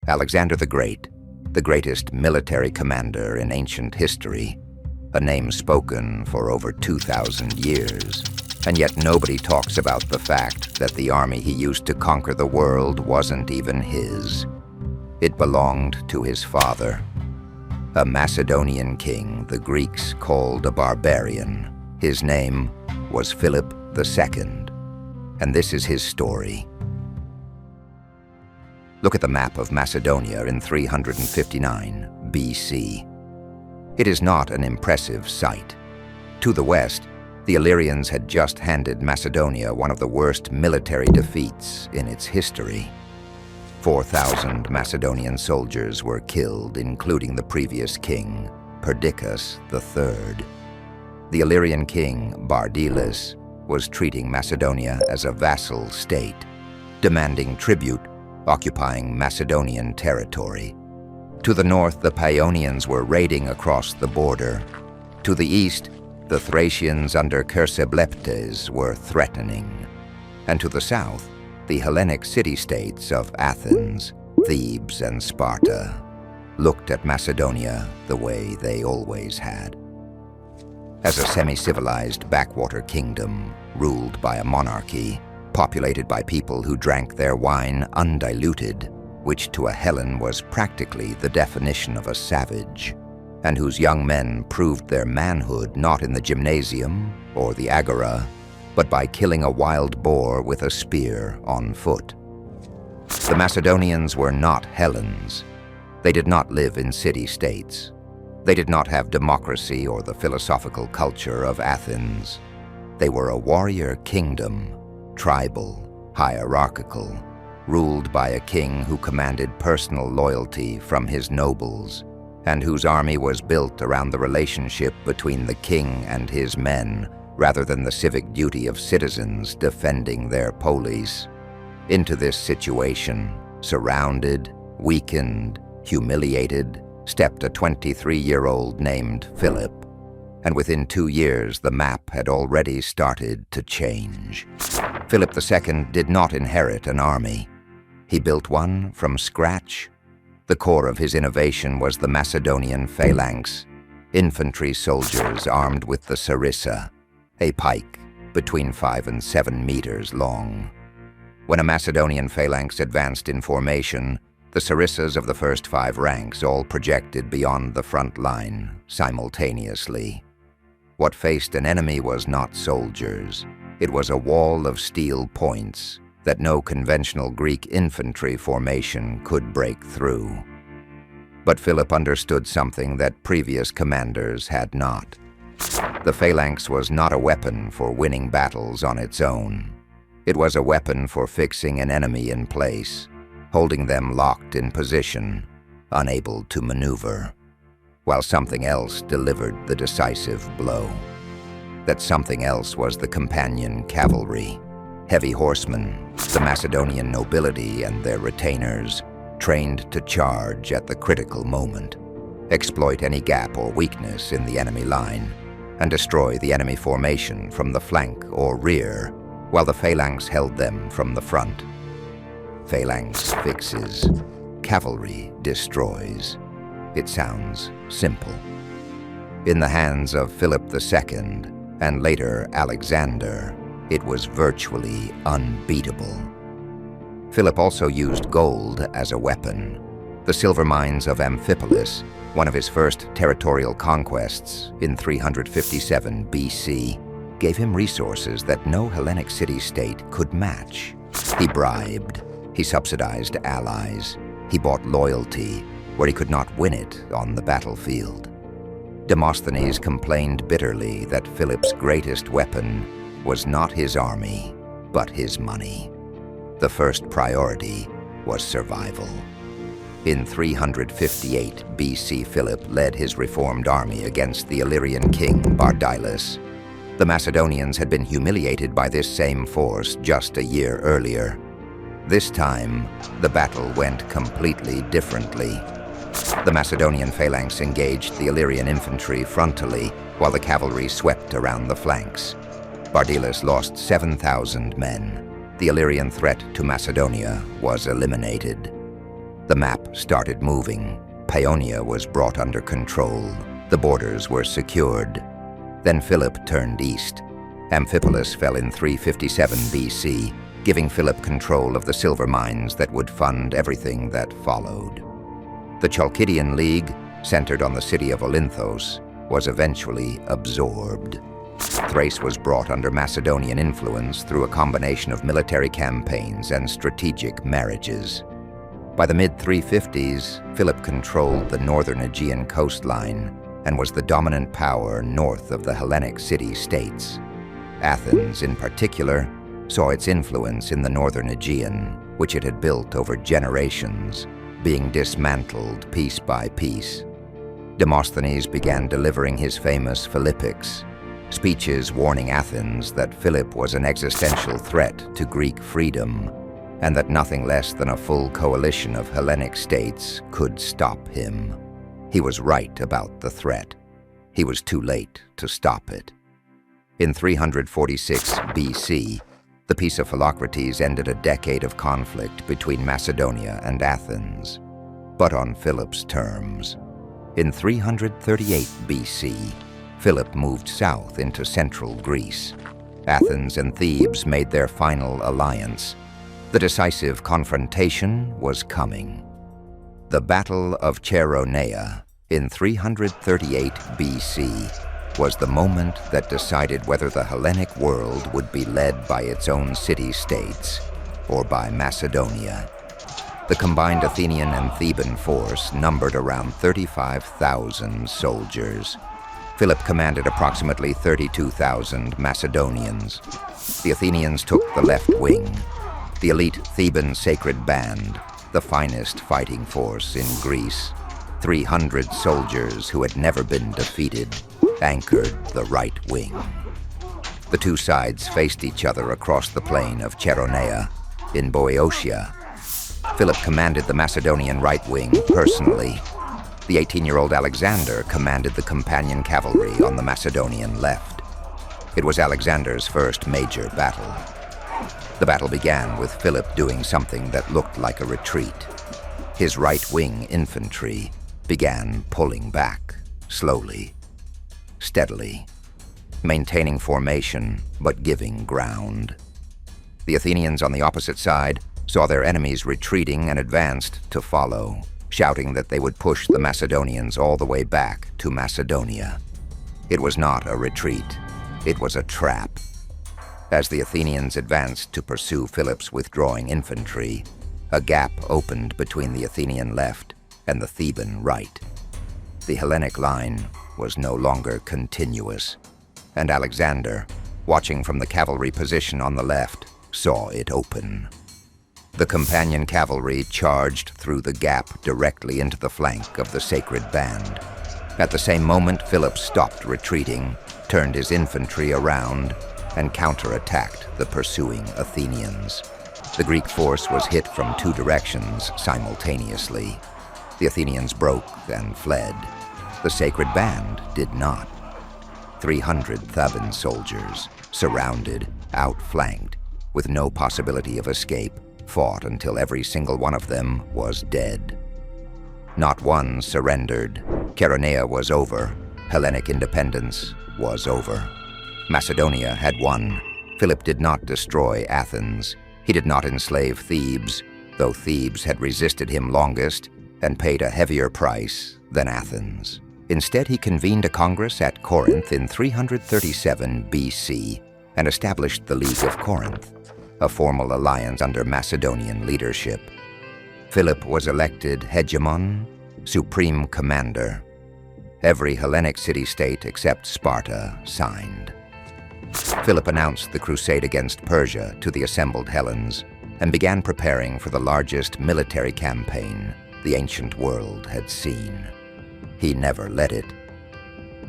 Alexander the Great, the greatest military commander in ancient history, a name spoken for over 2,000 years, and yet nobody talks about the fact that the army he used to conquer the world wasn't even his. It belonged to his father, a Macedonian king the Greeks called a barbarian. His name was Philip II, and this is his story. Look at the map of Macedonia in 359 BC. It is not an impressive sight. To the west, the Illyrians had just handed Macedonia one of the worst military defeats in its history. 4,000 Macedonian soldiers were killed, including the previous king, Perdiccas III. The Illyrian king, Bardiles, was treating Macedonia as a vassal state, demanding tribute, occupying Macedonian territory. To the north, the Paeonians were raiding across the border. To the east, the Thracians under Chersobleptes were threatening. And to the south, the Hellenic city-states of Athens, Thebes, and Sparta looked at Macedonia the way they always had. As a semi-civilized backwater kingdom ruled by a monarchy, populated by people who drank their wine undiluted, which to a Hellen was practically the definition of a savage, and whose young men proved their manhood not in the gymnasium or the agora, but by killing a wild boar with a spear on foot. The Macedonians were not Hellenes. They did not live in city-states. They did not have democracy or the philosophical culture of Athens. They were a warrior kingdom, tribal, hierarchical, ruled by a king who commanded personal loyalty from his nobles, and whose army was built around the relationship between the king and his men, rather than the civic duty of citizens defending their polis. Into this situation, surrounded, weakened, humiliated, stepped a 23-year-old named Philip, and within 2 years the map had already started to change. Philip II did not inherit an army. He built one from scratch. The core of his innovation was the Macedonian phalanx, infantry soldiers armed with the Sarissa, a pike between 5 and 7 meters long. When a Macedonian phalanx advanced in formation, the sarissas of the first 5 ranks all projected beyond the front line simultaneously. What faced an enemy was not soldiers. It was a wall of steel points that no conventional Greek infantry formation could break through. But Philip understood something that previous commanders had not. The phalanx was not a weapon for winning battles on its own. It was a weapon for fixing an enemy in place, holding them locked in position, unable to maneuver, while something else delivered the decisive blow. That something else was the companion cavalry, heavy horsemen, the Macedonian nobility and their retainers, trained to charge at the critical moment, exploit any gap or weakness in the enemy line, and destroy the enemy formation from the flank or rear, while the phalanx held them from the front. Phalanx fixes, cavalry destroys. It sounds simple. In the hands of Philip II, and later Alexander, it was virtually unbeatable. Philip also used gold as a weapon. The silver mines of Amphipolis, one of his first territorial conquests in 357 BC, gave him resources that no Hellenic city-state could match. He bribed, he subsidized allies, he bought loyalty where he could not win it on the battlefield. Demosthenes complained bitterly that Philip's greatest weapon was not his army, but his money. The first priority was survival. In 358 BC, Philip led his reformed army against the Illyrian king Bardiles. The Macedonians had been humiliated by this same force just a year earlier. This time, the battle went completely differently. The Macedonian phalanx engaged the Illyrian infantry frontally, while the cavalry swept around the flanks. Bardiles lost 7,000 men. The Illyrian threat to Macedonia was eliminated. The map started moving. Paeonia was brought under control. The borders were secured. Then Philip turned east. Amphipolis fell in 357 BC, giving Philip control of the silver mines that would fund everything that followed. The Chalkidian League, centered on the city of Olynthos, was eventually absorbed. Thrace was brought under Macedonian influence through a combination of military campaigns and strategic marriages. By the mid-350s, Philip controlled the northern Aegean coastline and was the dominant power north of the Hellenic city-states. Athens, in particular, saw its influence in the northern Aegean, which it had built over generations, being dismantled piece by piece. Demosthenes began delivering his famous Philippics, speeches warning Athens that Philip was an existential threat to Greek freedom, and that nothing less than a full coalition of Hellenic states could stop him. He was right about the threat. He was too late to stop it. In 346 BC, the Peace of Philocrates ended a decade of conflict between Macedonia and Athens, but on Philip's terms. In 338 BC, Philip moved south into central Greece. Athens and Thebes made their final alliance. The decisive confrontation was coming. The Battle of Chaeronea in 338 BC was the moment that decided whether the Hellenic world would be led by its own city-states or by Macedonia. The combined Athenian and Theban force numbered around 35,000 soldiers. Philip commanded approximately 32,000 Macedonians. The Athenians took the left wing. The elite Theban sacred band, the finest fighting force in Greece, 300 soldiers who had never been defeated, anchored the right wing. The two sides faced each other across the plain of Chaeronea in Boeotia. Philip commanded the Macedonian right wing personally. The 18-year-old Alexander commanded the companion cavalry on the Macedonian left. It was Alexander's first major battle. The battle began with Philip doing something that looked like a retreat. His right-wing infantry began pulling back, slowly, steadily, maintaining formation but giving ground. The Athenians on the opposite side saw their enemies retreating and advanced to follow, shouting that they would push the Macedonians all the way back to Macedonia. It was not a retreat, it was a trap. As the Athenians advanced to pursue Philip's withdrawing infantry, a gap opened between the Athenian left and the Theban right. The Hellenic line was no longer continuous, and Alexander, watching from the cavalry position on the left, saw it open. The companion cavalry charged through the gap directly into the flank of the sacred band. At the same moment, Philip stopped retreating, turned his infantry around, and counterattacked the pursuing Athenians. The Greek force was hit from two directions simultaneously. The Athenians broke and fled. The sacred band did not. 300 Theban soldiers, surrounded, outflanked, with no possibility of escape, fought until every single one of them was dead. Not one surrendered. Chaeronea was over. Hellenic independence was over. Macedonia had won. Philip did not destroy Athens. He did not enslave Thebes, though Thebes had resisted him longest and paid a heavier price than Athens. Instead, he convened a congress at Corinth in 337 BC and established the League of Corinth, a formal alliance under Macedonian leadership. Philip was elected hegemon, supreme commander. Every Hellenic city-state except Sparta signed. Philip announced the crusade against Persia to the assembled Hellenes and began preparing for the largest military campaign the ancient world had seen. He never led it.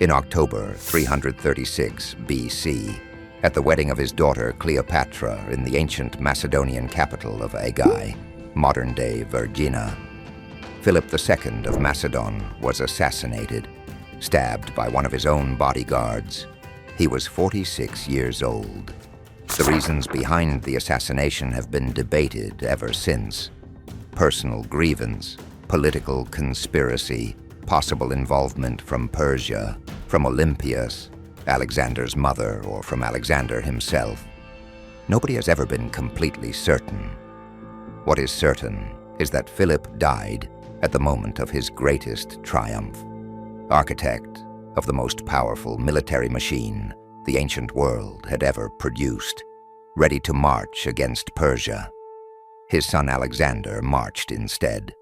In October 336 BC, at the wedding of his daughter Cleopatra in the ancient Macedonian capital of Aigai, modern-day Vergina, Philip II of Macedon was assassinated, stabbed by one of his own bodyguards. He was 46 years old. The reasons behind the assassination have been debated ever since. personal grievance, political conspiracy, possible involvement from Persia, from Olympias, Alexander's mother, or from Alexander himself. Nobody has ever been completely certain. What is certain is that Philip died at the moment of his greatest triumph, architect of the most powerful military machine the ancient world had ever produced, ready to march against Persia. His son Alexander marched instead.